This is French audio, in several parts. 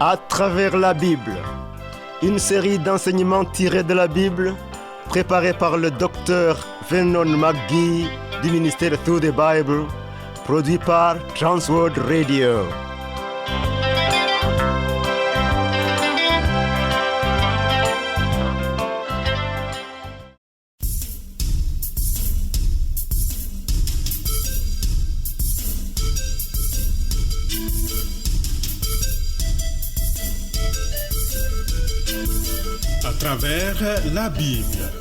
À travers la Bible, une série d'enseignements tirés de la Bible, préparée par le docteur Vernon McGee du ministère Through the Bible, produit par Transworld Radio. À travers la Bible,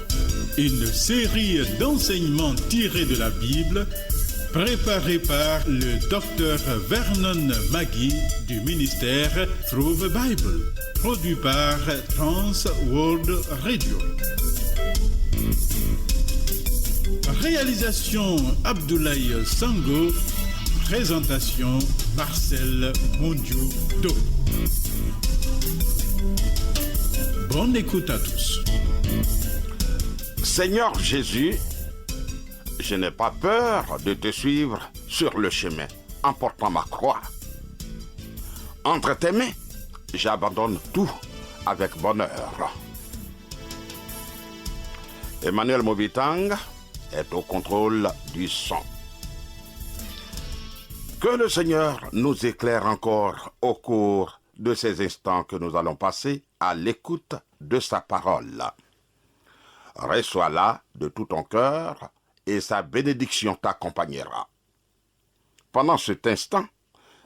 une série d'enseignements tirés de la Bible, préparée par le docteur Vernon McGee du ministère Through the Bible, produit par Trans World Radio. Réalisation Abdoulaye Sango, présentation Marcel Mondiou-Do. Bonne écoute à tous. Seigneur Jésus, je n'ai pas peur de te suivre sur le chemin en portant ma croix. Entre tes mains, j'abandonne tout avec bonheur. Emmanuel Mobitang est au contrôle du son. Que le Seigneur nous éclaire encore au cours de ces instants que nous allons passer à l'écoute de sa parole. Reçois là de tout ton cœur et sa bénédiction t'accompagnera. Pendant cet instant,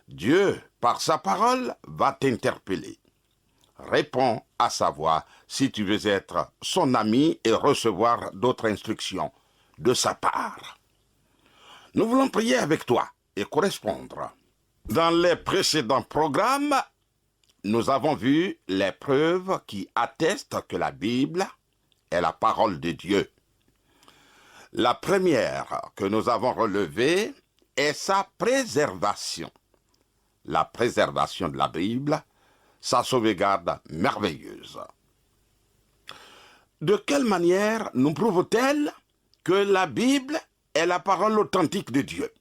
Dieu, par sa parole, va t'interpeller. Réponds à sa voix si tu veux être son ami et recevoir d'autres instructions de sa part. Nous voulons prier avec toi et correspondre. Dans les précédents programmes, nous avons vu les preuves qui attestent que la Bible est la parole de Dieu. La première que nous avons relevée est sa préservation. La préservation de la Bible, sa sauvegarde merveilleuse. De quelle manière nous prouve-t-elle que la Bible est la parole authentique de Dieu?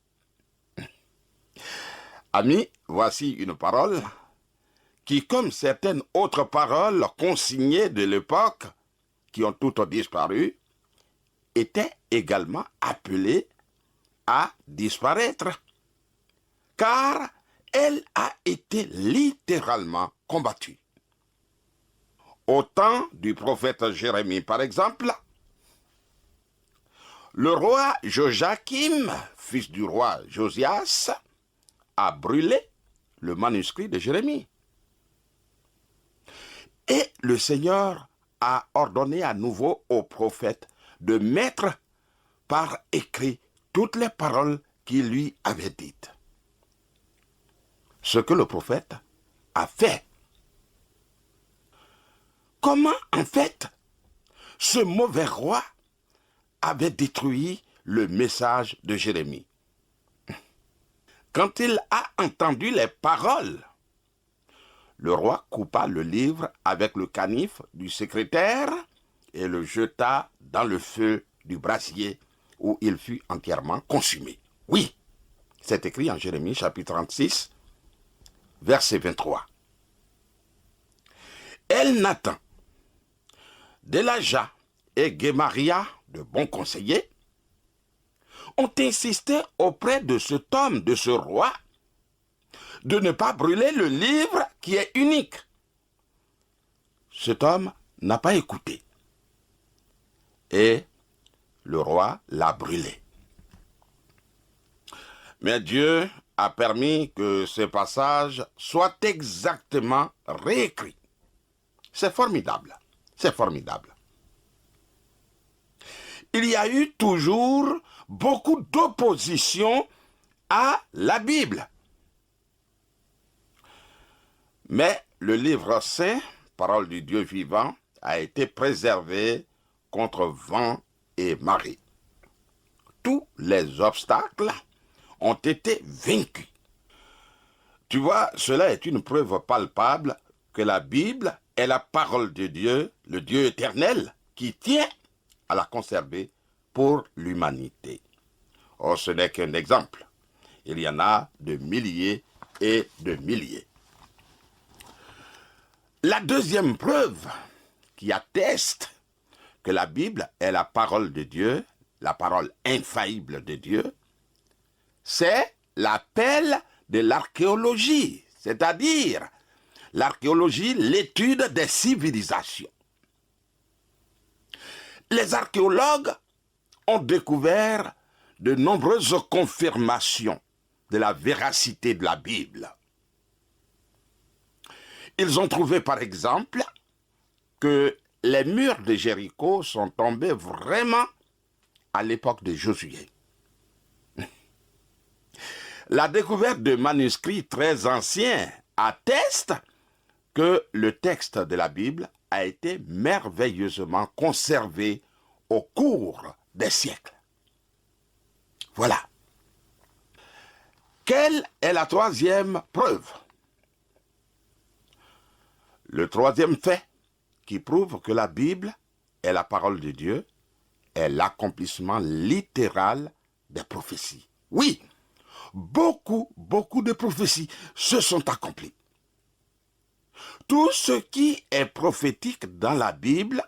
Amis, voici une parole qui, comme certaines autres paroles consignées de l'époque, qui ont toutes disparu, était également appelée à disparaître, car elle a été littéralement combattue. Au temps du prophète Jérémie, par exemple, le roi Joachim, fils du roi Josias, a brûlé le manuscrit de Jérémie. Et le Seigneur a ordonné à nouveau au prophète de mettre par écrit toutes les paroles qu'il lui avait dites. Ce que le prophète a fait. Comment, en fait, ce mauvais roi avait détruit le message de Jérémie? Quand il a entendu les paroles, le roi coupa le livre avec le canif du secrétaire et le jeta dans le feu du brasier où il fut entièrement consumé. Oui, c'est écrit en Jérémie chapitre 36, verset 23. El-Nathan, Delaja et Guémaria, de bons conseillers, ont insisté auprès de cet homme, de ce roi, de ne pas brûler le livre qui est unique. Cet homme n'a pas écouté. Et le roi l'a brûlé. Mais Dieu a permis que ce passage soit exactement réécrit. C'est formidable. C'est formidable. Il y a eu toujours beaucoup d'opposition à la Bible. Mais le livre saint, parole du Dieu vivant, a été préservé contre vent et marée. Tous les obstacles ont été vaincus. Tu vois, cela est une preuve palpable que la Bible est la parole de Dieu, le Dieu éternel, qui tient à la conserver pour l'humanité. Oh, ce n'est qu'un exemple. Il y en a de milliers et de milliers. La deuxième preuve qui atteste que la Bible est la parole de Dieu, la parole infaillible de Dieu, c'est l'appel de l'archéologie, c'est-à-dire l'archéologie, l'étude des civilisations. Les archéologues ont découvert de nombreuses confirmations de la véracité de la Bible. Ils ont trouvé par exemple que les murs de Jéricho sont tombés vraiment à l'époque de Josué. La découverte de manuscrits très anciens atteste que le texte de la Bible a été merveilleusement conservé au cours des siècles. Voilà. Quelle est la troisième preuve? Le troisième fait qui prouve que la Bible est la parole de Dieu est l'accomplissement littéral des prophéties. Oui, beaucoup de prophéties se sont accomplies. Tout ce qui est prophétique dans la Bible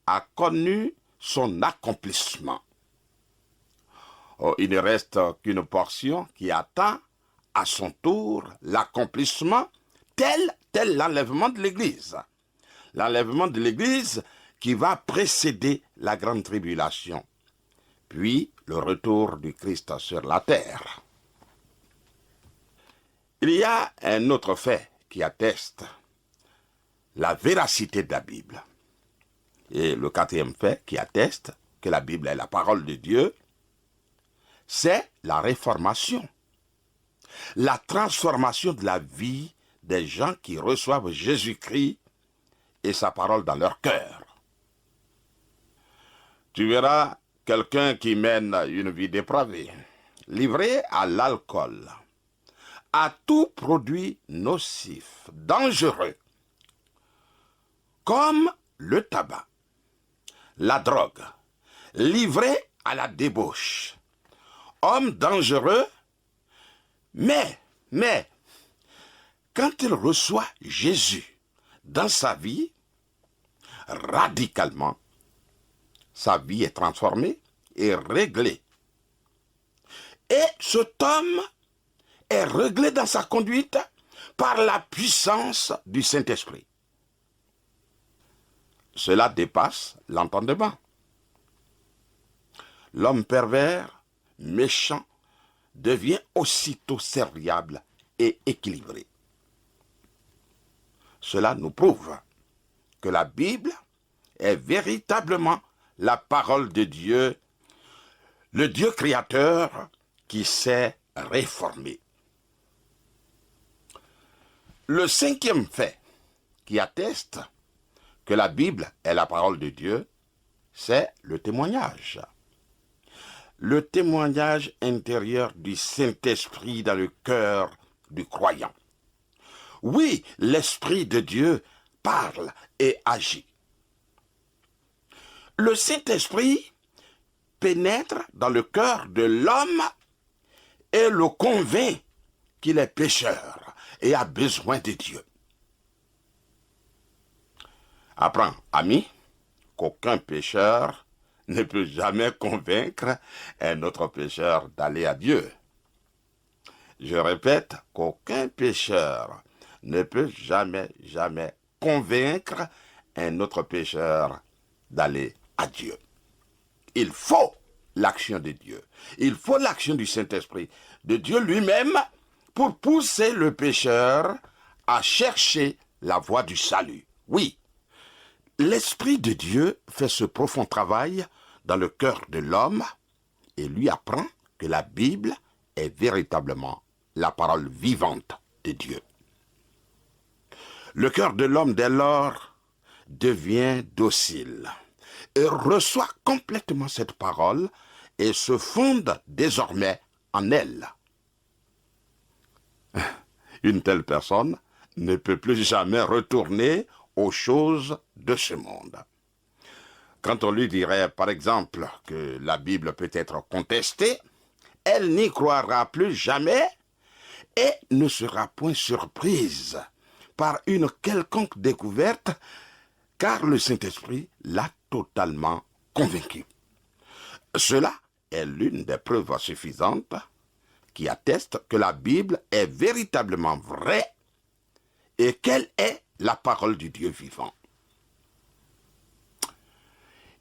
a connu son accomplissement. Oh, il ne reste qu'une portion qui attend à son tour l'accomplissement tel l'enlèvement de l'Église. L'enlèvement de l'Église qui va précéder la grande tribulation, puis le retour du Christ sur la terre. Il y a un autre fait qui atteste la véracité de la Bible. Et le quatrième fait qui atteste que la Bible est la parole de Dieu, c'est la réformation. La transformation de la vie des gens qui reçoivent Jésus-Christ et sa parole dans leur cœur. Tu verras quelqu'un qui mène une vie dépravée, livré à l'alcool, à tout produit nocif, dangereux, comme le tabac, la drogue, livré à la débauche, homme dangereux, mais, quand il reçoit Jésus dans sa vie, radicalement, sa vie est transformée et réglée. Et cet homme est réglé dans sa conduite par la puissance du Saint-Esprit. Cela dépasse l'entendement. L'homme pervers, méchant, devient aussitôt serviable et équilibré. Cela nous prouve que la Bible est véritablement la parole de Dieu, le Dieu créateur qui s'est réformé. Le cinquième fait qui atteste que la Bible est la parole de Dieu, c'est le témoignage. Le témoignage intérieur du Saint-Esprit dans le cœur du croyant. Oui, l'Esprit de Dieu parle et agit. Le Saint-Esprit pénètre dans le cœur de l'homme et le convainc qu'il est pécheur et a besoin de Dieu. Apprends, ami, qu'aucun pécheur ne peut jamais convaincre un autre pécheur d'aller à Dieu. Je répète qu'aucun pécheur ne peut jamais convaincre un autre pécheur d'aller à Dieu. Il faut l'action de Dieu. Il faut l'action du Saint-Esprit, de Dieu lui-même, pour pousser le pécheur à chercher la voie du salut. Oui, l'Esprit de Dieu fait ce profond travail dans le cœur de l'homme et lui apprend que la Bible est véritablement la parole vivante de Dieu. Le cœur de l'homme, dès lors, devient docile et reçoit complètement cette parole et se fonde désormais en elle. Une telle personne ne peut plus jamais retourner aux choses de ce monde. Quand on lui dirait, par exemple, que la Bible peut être contestée, elle n'y croira plus jamais et ne sera point surprise par une quelconque découverte, car le Saint-Esprit l'a totalement convaincu. Cela est l'une des preuves suffisantes qui attestent que la Bible est véritablement vraie et qu'elle est la parole du Dieu vivant.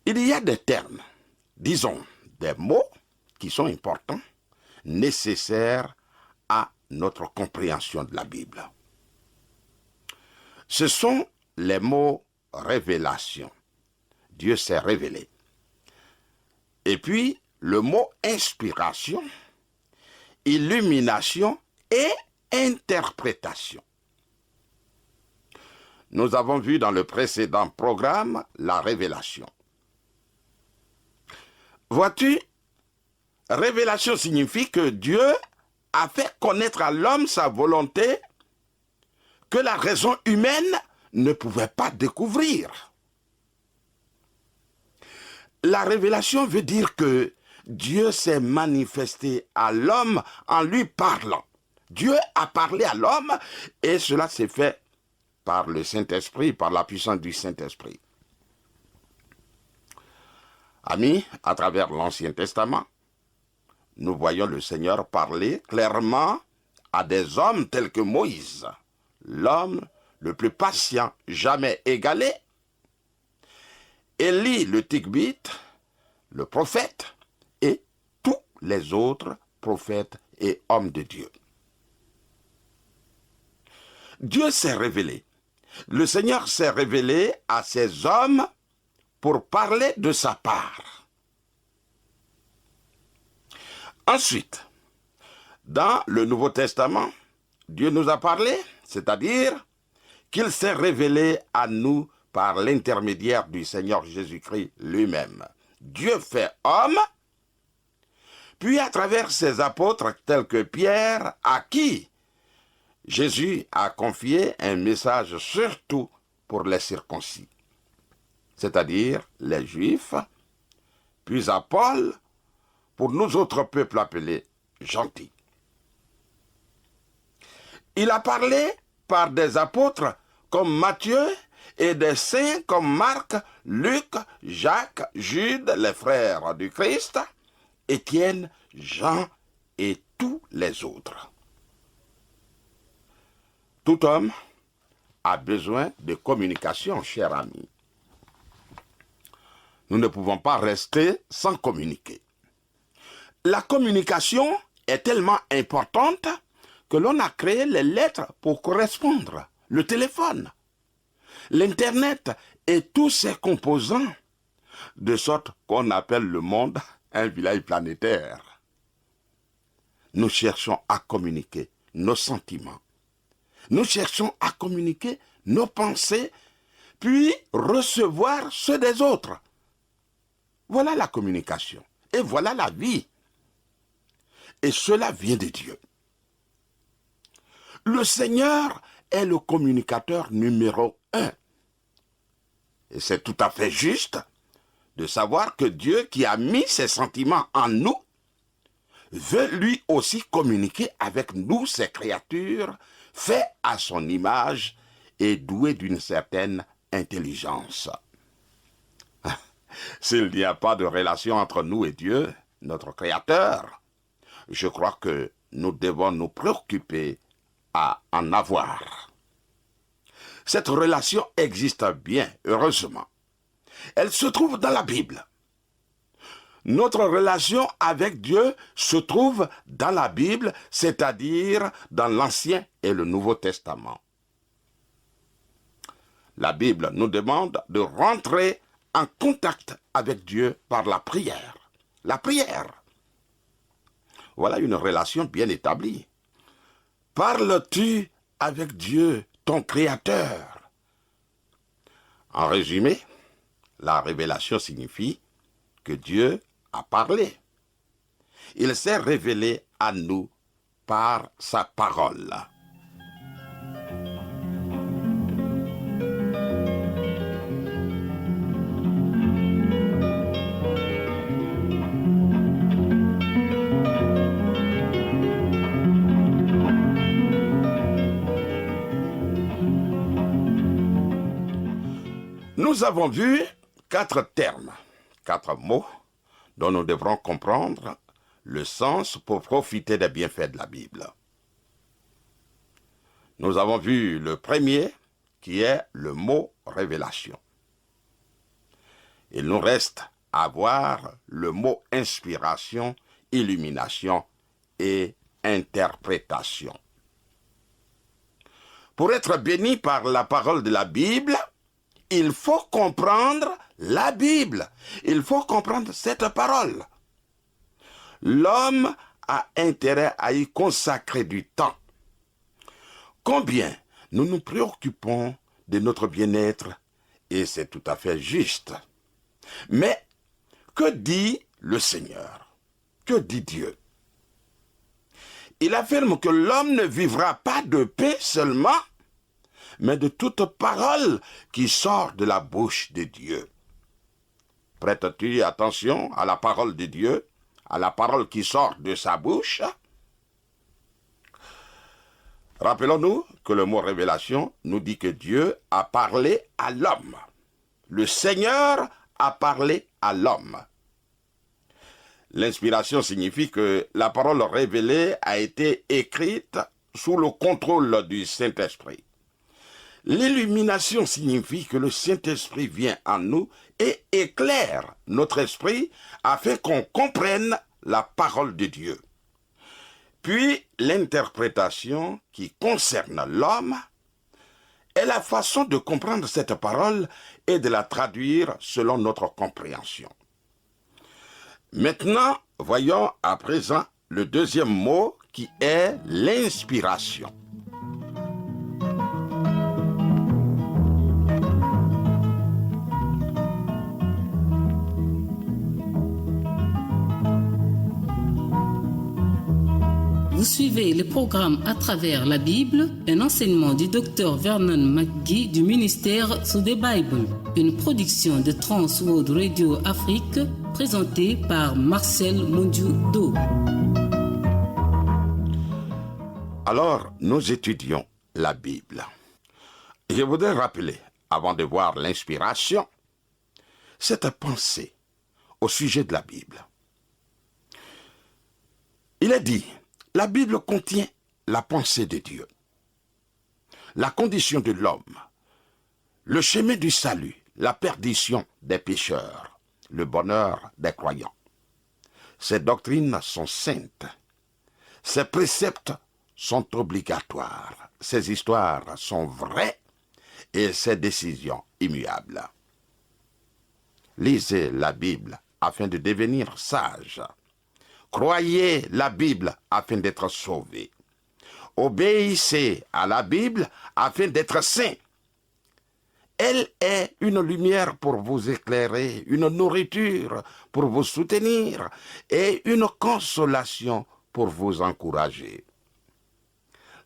Il y a des termes, disons des mots qui sont importants, nécessaires à notre compréhension de la Bible. Ce sont les mots révélation. Dieu s'est révélé. Et puis, le mot inspiration, illumination et interprétation. Nous avons vu dans le précédent programme la révélation. Vois-tu, révélation signifie que Dieu a fait connaître à l'homme sa volonté que la raison humaine ne pouvait pas découvrir. La révélation veut dire que Dieu s'est manifesté à l'homme en lui parlant. Dieu a parlé à l'homme et cela s'est fait par le Saint-Esprit, par la puissance du Saint-Esprit. Amis, à travers l'Ancien Testament, nous voyons le Seigneur parler clairement à des hommes tels que Moïse, l'homme le plus patient jamais égalé, Élie le Tigbite, le prophète, et tous les autres prophètes et hommes de Dieu. Dieu s'est révélé. Le Seigneur s'est révélé à ces hommes pour parler de sa part. Ensuite, dans le Nouveau Testament, Dieu nous a parlé, c'est-à-dire qu'il s'est révélé à nous par l'intermédiaire du Seigneur Jésus-Christ lui-même. Dieu fait homme, puis à travers ses apôtres tels que Pierre, à qui Jésus a confié un message surtout pour les circoncis, c'est-à-dire les Juifs, puis à Paul, pour nous autres peuples appelés gentils. Il a parlé par des apôtres comme Matthieu et des saints comme Marc, Luc, Jacques, Jude, les frères du Christ, Étienne, Jean et tous les autres. Tout homme a besoin de communication, cher ami. Nous ne pouvons pas rester sans communiquer. La communication est tellement importante que l'on a créé les lettres pour correspondre, le téléphone, l'Internet et tous ses composants, de sorte qu'on appelle le monde un village planétaire. Nous cherchons à communiquer nos sentiments. Nous cherchons à communiquer nos pensées, puis recevoir ceux des autres. Voilà la communication. Et voilà la vie. Et cela vient de Dieu. Le Seigneur est le communicateur numéro 1. Et c'est tout à fait juste de savoir que Dieu, qui a mis ses sentiments en nous, veut lui aussi communiquer avec nous, ses créatures, fait à son image et doué d'une certaine intelligence. S'il n'y a pas de relation entre nous et Dieu, notre Créateur, je crois que nous devons nous préoccuper à en avoir. Cette relation existe bien, heureusement. Elle se trouve dans la Bible. Notre relation avec Dieu se trouve dans la Bible, c'est-à-dire dans l'Ancien et le Nouveau Testament. La Bible nous demande de rentrer en contact avec Dieu par la prière. La prière. Voilà une relation bien établie. Parles-tu avec Dieu, ton Créateur? En résumé, la révélation signifie que Dieu a parlé. Il s'est révélé à nous par sa parole. Nous avons vu 4 termes, 4 mots dont nous devrons comprendre le sens pour profiter des bienfaits de la Bible. Nous avons vu le premier qui est le mot révélation. Il nous reste à voir le mot inspiration, illumination et interprétation. Pour être béni par la parole de la Bible, il faut comprendre la Bible. Il faut comprendre cette parole. L'homme a intérêt à y consacrer du temps. Combien nous nous préoccupons de notre bien-être, et c'est tout à fait juste. Mais que dit le Seigneur? Que dit Dieu? Il affirme que l'homme ne vivra pas de pain seulement, mais de toute parole qui sort de la bouche de Dieu. Prêtes-tu attention à la parole de Dieu, à la parole qui sort de sa bouche? Rappelons-nous que le mot révélation nous dit que Dieu a parlé à l'homme. Le Seigneur a parlé à l'homme. L'inspiration signifie que la parole révélée a été écrite sous le contrôle du Saint-Esprit. L'illumination signifie que le Saint-Esprit vient en nous et éclaire notre esprit afin qu'on comprenne la parole de Dieu. Puis l'interprétation qui concerne l'homme est la façon de comprendre cette parole et de la traduire selon notre compréhension. Maintenant, voyons à présent le deuxième mot qui est l'inspiration. Vous suivez le programme à travers la Bible, un enseignement du Dr Vernon McGee du ministère Through the Bible, une production de Trans World Radio Afrique, présentée par Marcel Mondiou-Do. Alors, nous étudions la Bible. Je voudrais rappeler, avant de voir l'inspiration, cette pensée au sujet de la Bible. Il est dit, la Bible contient la pensée de Dieu, la condition de l'homme, le chemin du salut, la perdition des pécheurs, le bonheur des croyants. Ces doctrines sont saintes, ces préceptes sont obligatoires, ces histoires sont vraies et ces décisions immuables. Lisez la Bible afin de devenir sage. Croyez la Bible afin d'être sauvé. Obéissez à la Bible afin d'être saint. Elle est une lumière pour vous éclairer, une nourriture pour vous soutenir et une consolation pour vous encourager.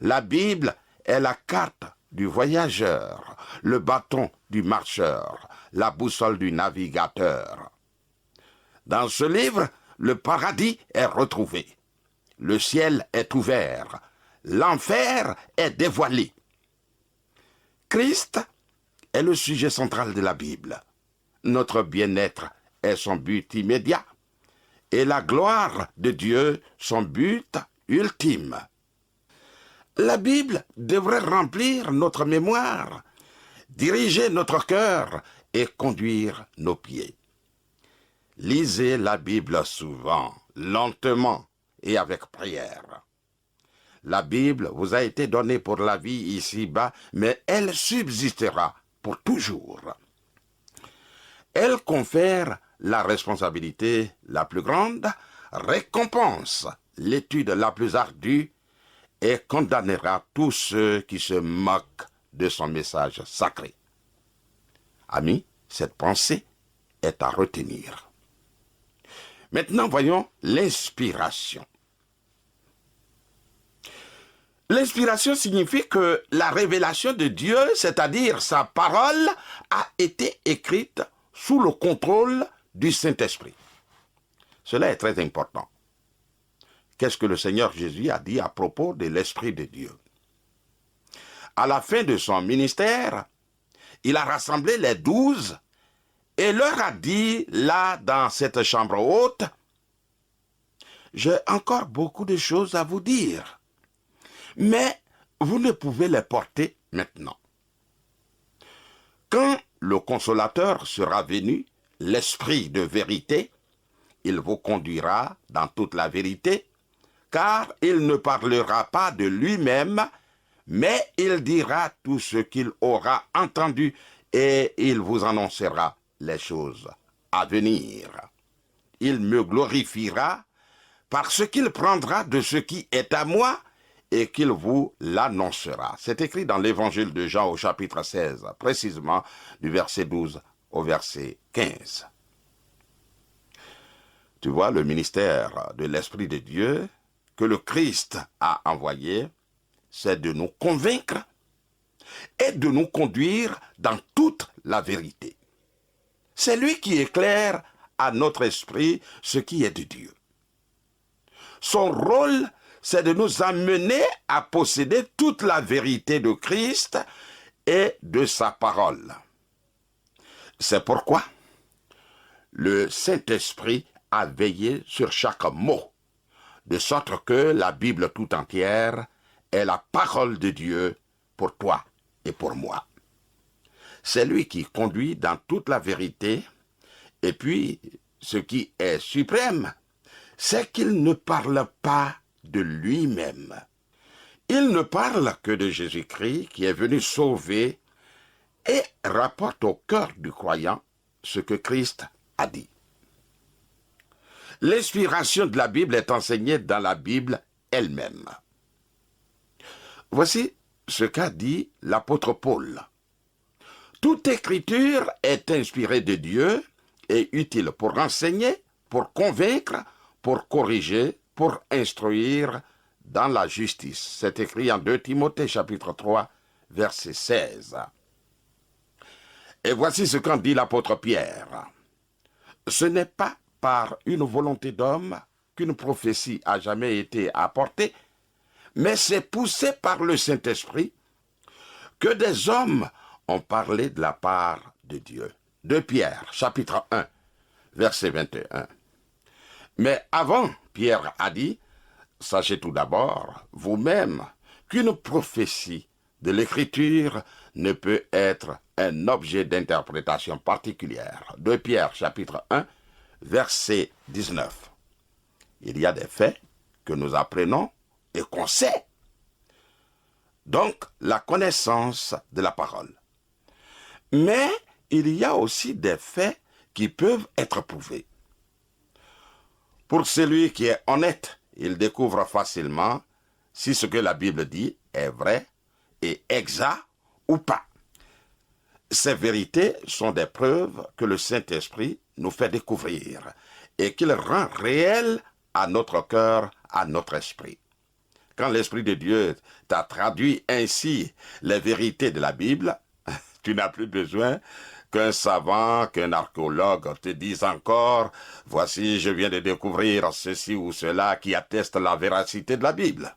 La Bible est la carte du voyageur, le bâton du marcheur, la boussole du navigateur. Dans ce livre, le paradis est retrouvé, le ciel est ouvert, l'enfer est dévoilé. Christ est le sujet central de la Bible. Notre bien-être est son but immédiat et la gloire de Dieu son but ultime. La Bible devrait remplir notre mémoire, diriger notre cœur et conduire nos pieds. Lisez la Bible souvent, lentement et avec prière. La Bible vous a été donnée pour la vie ici-bas, mais elle subsistera pour toujours. Elle confère la responsabilité la plus grande, récompense l'étude la plus ardue et condamnera tous ceux qui se moquent de son message sacré. Amis, cette pensée est à retenir. Maintenant, voyons l'inspiration. L'inspiration signifie que la révélation de Dieu, c'est-à-dire sa parole, a été écrite sous le contrôle du Saint-Esprit. Cela est très important. Qu'est-ce que le Seigneur Jésus a dit à propos de l'Esprit de Dieu? À la fin de son ministère, il a rassemblé les 12 et leur a dit, là, dans cette chambre haute, « J'ai encore beaucoup de choses à vous dire, mais vous ne pouvez les porter maintenant. Quand le consolateur sera venu, l'Esprit de vérité, il vous conduira dans toute la vérité, car il ne parlera pas de lui-même, mais il dira tout ce qu'il aura entendu et il vous annoncera les choses à venir. Il me glorifiera parce qu'il prendra de ce qui est à moi et qu'il vous l'annoncera. » C'est écrit dans l'évangile de Jean au chapitre 16, précisément du verset 12 au verset 15. Tu vois, le ministère de l'Esprit de Dieu que le Christ a envoyé, c'est de nous convaincre et de nous conduire dans toute la vérité. C'est lui qui éclaire à notre esprit ce qui est de Dieu. Son rôle, c'est de nous amener à posséder toute la vérité de Christ et de sa parole. C'est pourquoi le Saint-Esprit a veillé sur chaque mot, de sorte que la Bible tout entière est la parole de Dieu pour toi et pour moi. C'est lui qui conduit dans toute la vérité, et puis, ce qui est suprême, c'est qu'il ne parle pas de lui-même. Il ne parle que de Jésus-Christ qui est venu sauver et rapporte au cœur du croyant ce que Christ a dit. L'inspiration de la Bible est enseignée dans la Bible elle-même. Voici ce qu'a dit l'apôtre Paul. « Toute écriture est inspirée de Dieu et utile pour enseigner, pour convaincre, pour corriger, pour instruire dans la justice. » C'est écrit en 2 Timothée chapitre 3, verset 16. Et voici ce qu'en dit l'apôtre Pierre. « Ce n'est pas par une volonté d'homme qu'une prophétie a jamais été apportée, mais c'est poussé par le Saint-Esprit que des hommes ont parlé de la part de Dieu. » 2 Pierre, chapitre 1, verset 21. Mais avant, Pierre a dit, « Sachez tout d'abord, vous-même, qu'une prophétie de l'Écriture ne peut être un objet d'interprétation particulière. » 2 Pierre, chapitre 1, verset 19. Il y a des faits que nous apprenons et qu'on sait. Donc, la connaissance de la parole. Mais il y a aussi des faits qui peuvent être prouvés. Pour celui qui est honnête, il découvre facilement si ce que la Bible dit est vrai et exact ou pas. Ces vérités sont des preuves que le Saint-Esprit nous fait découvrir et qu'il rend réelles à notre cœur, à notre esprit. Quand l'Esprit de Dieu t'a traduit ainsi les vérités de la Bible, tu n'as plus besoin qu'un savant, qu'un archéologue te dise encore « Voici, je viens de découvrir ceci ou cela qui atteste la véracité de la Bible. »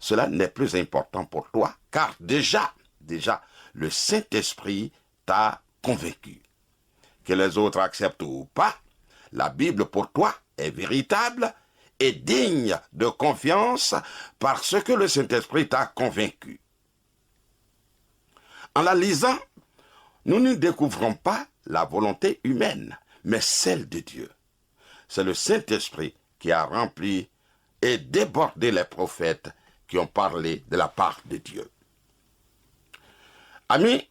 Cela n'est plus important pour toi, car déjà, le Saint-Esprit t'a convaincu. Que les autres acceptent ou pas, la Bible pour toi est véritable et digne de confiance parce que le Saint-Esprit t'a convaincu. En la lisant, nous ne découvrons pas la volonté humaine, mais celle de Dieu. C'est le Saint-Esprit qui a rempli et débordé les prophètes qui ont parlé de la part de Dieu. Amis,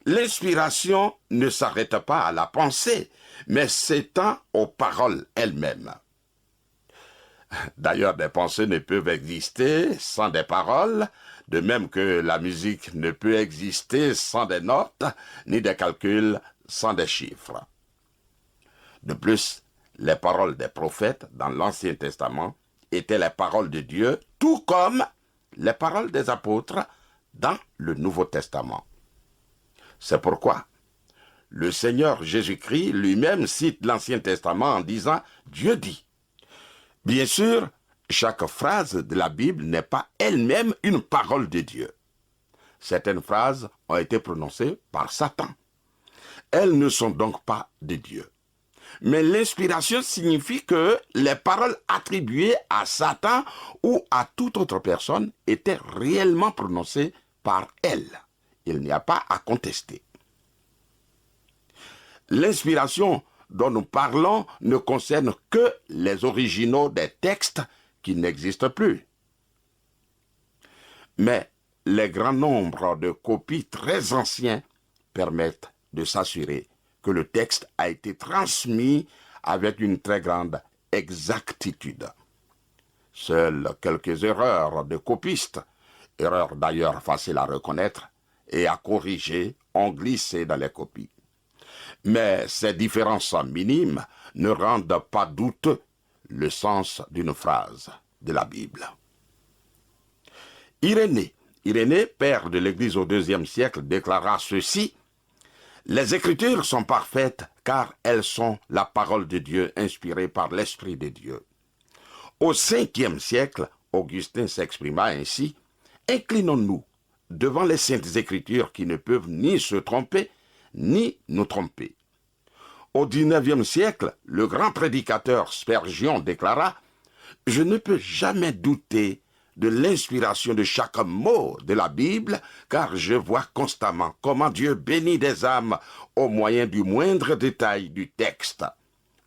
l'inspiration ne s'arrête pas à la pensée, mais s'étend aux paroles elles-mêmes. D'ailleurs, des pensées ne peuvent exister sans des paroles, de même que la musique ne peut exister sans des notes, ni des calculs sans des chiffres. De plus, les paroles des prophètes dans l'Ancien Testament étaient les paroles de Dieu, tout comme les paroles des apôtres dans le Nouveau Testament. C'est pourquoi le Seigneur Jésus-Christ lui-même cite l'Ancien Testament en disant « Dieu dit ». Bien sûr, chaque phrase de la Bible n'est pas elle-même une parole de Dieu. certaines phrases ont été prononcées par Satan. Elles ne sont donc pas de Dieu. Mais l'inspiration signifie que les paroles attribuées à Satan ou à toute autre personne étaient réellement prononcées par elle. Il n'y a pas à contester. L'inspiration dont nous parlons ne concerne que les originaux des textes qui n'existent plus. Mais les grands nombres de copies très anciens permettent de s'assurer que le texte a été transmis avec une très grande exactitude. Seules quelques erreurs de copistes, erreurs d'ailleurs faciles à reconnaître et à corriger, ont glissé dans les copies. Mais ces différences minimes ne rendent pas douteux le sens d'une phrase de la Bible. Irénée, père de l'Église au IIe siècle, déclara ceci: « Les Écritures sont parfaites car elles sont la parole de Dieu inspirée par l'Esprit de Dieu. » Au Ve siècle, Augustin s'exprima ainsi: « Inclinons-nous devant les saintes Écritures qui ne peuvent ni se tromper, ni nous tromper. » Au XIXe siècle, le grand prédicateur Spurgeon déclara: « Je ne peux jamais douter de l'inspiration de chaque mot de la Bible, car je vois constamment comment Dieu bénit des âmes au moyen du moindre détail du texte. »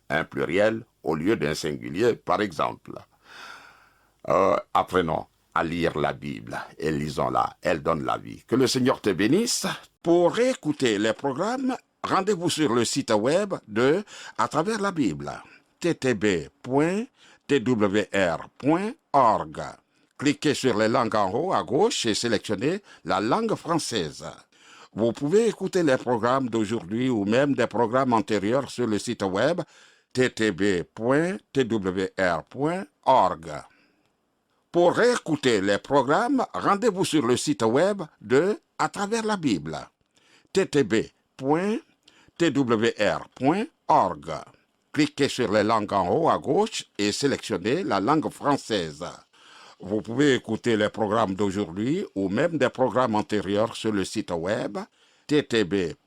Un pluriel au lieu d'un singulier, par exemple. Apprenons à lire la Bible et lisons-la, elle donne la vie. Que le Seigneur te bénisse. Pour réécouter les programmes, rendez-vous sur le site web de À travers la Bible, ttb.twr.org. Cliquez sur les langues en haut à gauche et sélectionnez la langue française. Vous pouvez écouter les programmes d'aujourd'hui ou même des programmes antérieurs sur le site web ttb.twr.org. Pour réécouter les programmes, rendez-vous sur le site web de À travers la Bible, ttb.twr.org. Cliquez sur les langues en haut à gauche et sélectionnez la langue française. Vous pouvez écouter les programmes d'aujourd'hui ou même des programmes antérieurs sur le site web ttb.twr.org.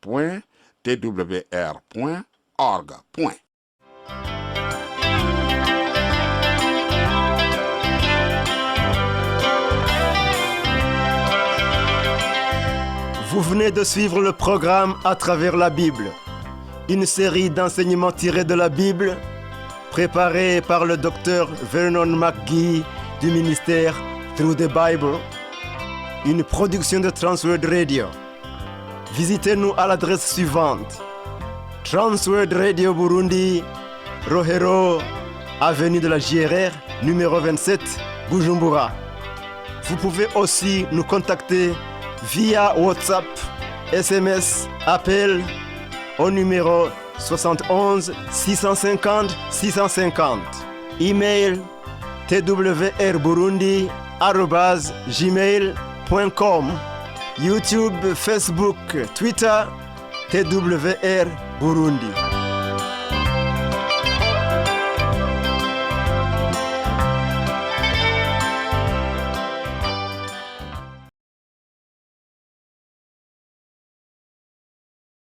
Vous venez de suivre le programme À travers la Bible, une série d'enseignements tirés de la Bible, préparée par le docteur Vernon McGee du ministère Through the Bible, une production de Transworld Radio. Visitez-nous à l'adresse suivante: Transworld Radio Burundi, Rohero, avenue de la JRR, numéro 27, Bujumbura. Vous pouvez aussi nous contacter via WhatsApp, SMS, appel au numéro 71 650 650. Email twrburundi@gmail.com. YouTube, Facebook, Twitter, TWR Burundi.